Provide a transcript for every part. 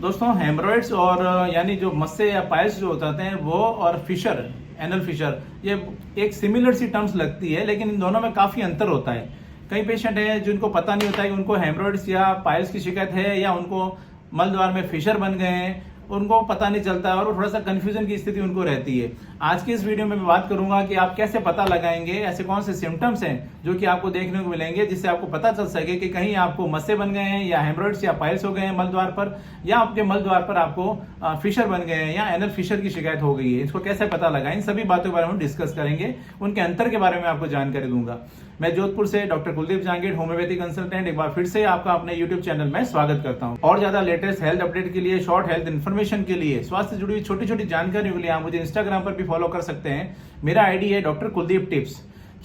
दोस्तों हेमरोइड्स और यानी जो मस्से या पाइल्स जो होते हैं वो और फिशर, एनल फिशर, ये एक सिमिलर सी टर्म्स लगती है, लेकिन इन दोनों में काफी अंतर होता है। कई पेशेंट हैं जिनको पता नहीं होता है कि उनको हेमरोइड्स या पाइल्स की शिकायत है या उनको मल द्वार में फिशर बन गए हैं, उनको पता नहीं चलता और थोड़ा सा कंफ्यूजन की स्थिति उनको रहती है। आज की इस वीडियो में मैं बात करूंगा कि आप कैसे पता लगाएंगे, ऐसे कौन से सिम्टम्स हैं जो कि आपको देखने को मिलेंगे जिससे आपको पता चल सके कि कहीं आपको मस्से बन गए हैं या हेमरोइड्स या पाइल्स हो गए हैं मल द्वार पर, या आपके मल द्वार पर आपको फिशर बन गए हैं या एनल फिशर की शिकायत हो गई है। इसको कैसे पता लगाएं, इन सभी बातों के बारे में डिस्कस करेंगे, उनके अंतर के बारे में आपको जानकारी दूंगा। मैं जोधपुर से doctor Kuldeep Jahangir, homeopathy consultant, एक बार फिर से आपका अपने यूट्यूब चैनल में स्वागत करता हूं। और ज्यादा लेटेस्ट हेल्थ अपडेट के लिए, शॉर्ट हेल्थ इन्फॉर्मेशन के लिए, स्वास्थ्य से जुड़ी हुई छोटी छोटी जानकारियों के लिए आप मुझे इंस्टाग्राम पर भी फॉलो कर सकते हैं। मेरा आईडी है डॉक्टर कुलदीप टिप्स।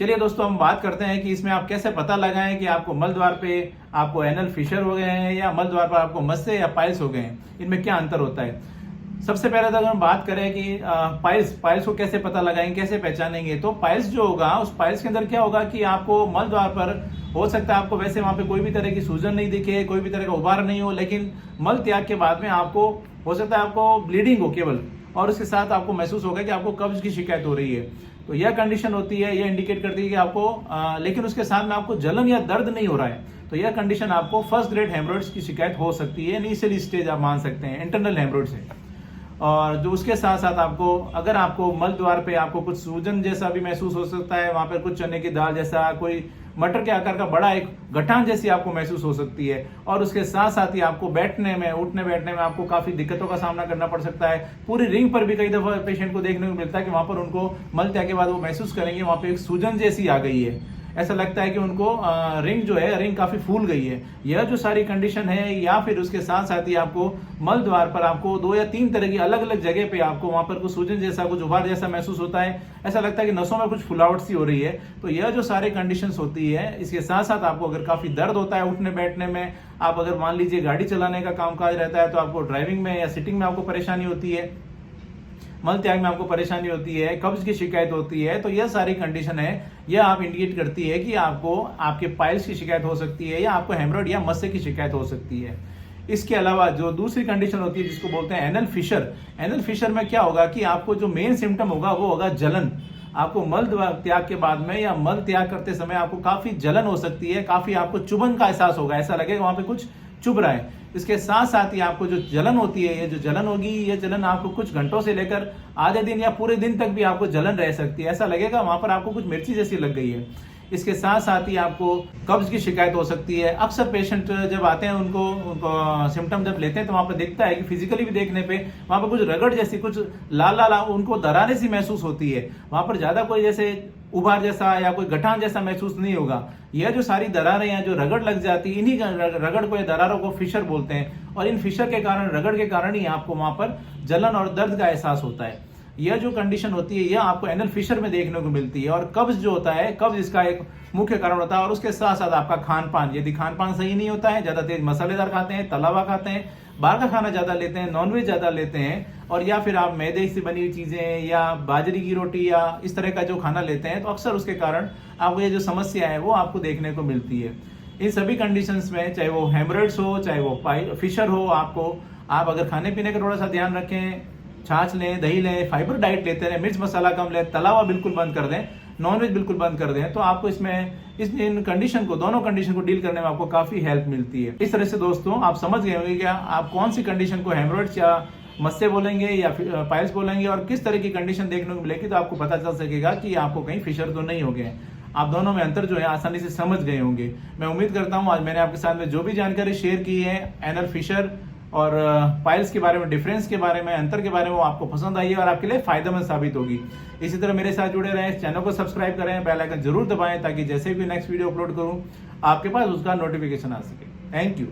चलिए दोस्तों, हम बात करते हैं कि इसमें आप कैसे पता लगाएं कि आपको मल द्वार पे आपको एनल फिशर हो गए हैं या मल द्वार पर आपको मस्से या पाइल्स हो गए हैं, इनमें क्या अंतर होता है। सबसे पहले तो अगर हम बात करें कि पाइल्स को कैसे पता लगाएंगे, कैसे पहचानेंगे, तो पाइल्स जो होगा उस पाइल्स के अंदर क्या होगा कि आपको मल द्वार पर हो सकता है आपको वैसे वहां पे कोई भी तरह की सूजन नहीं दिखे, कोई भी तरह का उबार नहीं हो, लेकिन मल त्याग के बाद में आपको हो सकता है आपको ब्लीडिंग हो केवल, और उसके साथ आपको महसूस होगा कि आपको कब्ज की शिकायत हो रही है। तो यह कंडीशन होती है, यह इंडिकेट करती है कि आपको लेकिन उसके साथ में आपको जलन या दर्द नहीं हो रहा है, तो यह कंडीशन आपको फर्स्ट ग्रेड हेमरोइड्स की शिकायत हो सकती है। इनिशियल स्टेज आप मान सकते हैं इंटरनल हेमरोइड्स है। और जो उसके साथ साथ आपको अगर आपको मल द्वार पे आपको कुछ सूजन जैसा भी महसूस हो सकता है, वहां पर कुछ चने की दाल जैसा, कोई मटर के आकार का बड़ा एक गठान जैसी आपको महसूस हो सकती है, और उसके साथ साथ ही आपको बैठने में, उठने बैठने में आपको काफी दिक्कतों का सामना करना पड़ सकता है। पूरी रिंग पर भी कई दफा पेशेंट को देखने को मिलता है कि वहां पर उनको मल त्याग के बाद वो महसूस करेंगे वहां पर एक सूजन जैसी आ गई है, ऐसा लगता है कि उनको रिंग जो है रिंग काफी फूल गई है। यह जो सारी कंडीशन है, या फिर उसके साथ साथ ही आपको मल द्वार पर आपको 2 या 3 तरह की अलग अलग जगह पे आपको वहां पर कुछ सूजन जैसा, कुछ उभार जैसा महसूस होता है, ऐसा लगता है कि नसों में कुछ फुलावट सी हो रही है। तो यह जो सारी कंडीशंस होती है, इसके साथ साथ आपको अगर काफी दर्द होता है उठने बैठने में, आप अगर मान लीजिए गाड़ी चलाने का कामकाज रहता है तो आपको ड्राइविंग में या सिटिंग में आपको परेशानी होती है, मल त्याग में आपको परेशानी होती है, कब्ज की शिकायत होती है, तो यह सारी कंडीशन है, यह आप इंडिकेट करती है कि आपको आपके पाइल्स की शिकायत हो सकती है या आपको हेमरोइड या मस्से की शिकायत हो सकती है। इसके अलावा जो दूसरी कंडीशन होती है जिसको बोलते हैं एनल फिशर, एनल फिशर में क्या होगा कि आपको जो मेन सिम्टम होगा वो होगा जलन। आपको मल त्याग के बाद में या मल त्याग करते समय आपको काफी जलन हो सकती है, काफी आपको चुभन का एहसास होगा, ऐसा लगेगा वहां पे कुछ चुभ रहा है। इसके साथ साथ ही आपको जो जलन होती है, ये जो जलन होगी, ये जलन आपको कुछ घंटों से लेकर आधे दिन या पूरे दिन तक भी आपको जलन रह सकती है, ऐसा लगेगा वहां पर आपको कुछ मिर्ची जैसी लग गई है। इसके साथ साथ ही आपको कब्ज की शिकायत हो सकती है। अक्सर पेशेंट जब आते हैं उनको सिम्टम जब लेते हैं तो वहां पर दिखता है कि फिजिकली भी देखने पे वहां पर कुछ रगड़ जैसी, कुछ लाल लाल उनको दरारें सी महसूस होती है। वहां पर ज्यादा कोई जैसे उभार जैसा या कोई गठान जैसा महसूस नहीं होगा। यह जो सारी दरारें हैं, जो रगड़ लग जाती है, इन्हीं रगड़ को या दरारों को फिशर बोलते हैं, और इन फिशर के कारण, रगड़ के कारण ही आपको वहां पर जलन और दर्द का एहसास होता है। यह जो कंडीशन होती है यह आपको एनल फिशर में देखने को मिलती है। और कब्ज जो होता है, कब्ज इसका एक मुख्य कारण होता है। और उसके साथ साथ आपका खान पान, यदि खान पान सही नहीं होता है, ज्यादा तेज मसालेदार खाते हैं, तला हुआ खाते हैं, बाहर का खाना ज्यादा लेते हैं, नॉनवेज ज्यादा लेते हैं, और या फिर आप मैदे से बनी हुई चीजें या बाजरी की रोटी या इस तरह का जो खाना लेते हैं, तो अक्सर उसके कारण आपको ये जो समस्या है वो आपको देखने को मिलती है। इन सभी कंडीशंस में, चाहे वो हेमरोइड्स हो, चाहे वो फिशर हो, आप अगर खाने पीने का थोड़ा सा ध्यान रखें, छाछ लें, दही लें, फाइबर डाइट लेते रहे, मिर्च मसाला कम लें, तला हुआ बिल्कुल बंद कर दें, नॉनवेज बिल्कुल बंद कर दें, तो आपको इन कंडीशन को, दोनों कंडीशन को डील करने में आपको काफी हेल्प मिलती है। इस तरह से दोस्तों आप समझ गए होंगे क्या आप कौन सी कंडीशन को हेमरोइड्स या मस्से बोलेंगे या पाइल्स बोलेंगे, और किस तरह की कंडीशन देखने को मिलेगी, तो आपको पता चल सकेगा कि आपको कहीं फिशर तो नहीं हो गए। आप दोनों में अंतर जो है आसानी से समझ गए होंगे। मैं उम्मीद करता हूं आज मैंने आपके साथ में जो भी जानकारी शेयर की है एनल फिशर और पाइल्स के बारे में, डिफरेंस के बारे में, अंतर के बारे में, वो आपको पसंद आई है और आपके लिए फायदेमंद साबित होगी। इसी तरह मेरे साथ जुड़े रहें, चैनल को सब्सक्राइब करें, बेल आइकन जरूर दबाएं ताकि जैसे भी नेक्स्ट वीडियो अपलोड करूं आपके पास उसका नोटिफिकेशन आ सके। Thank you.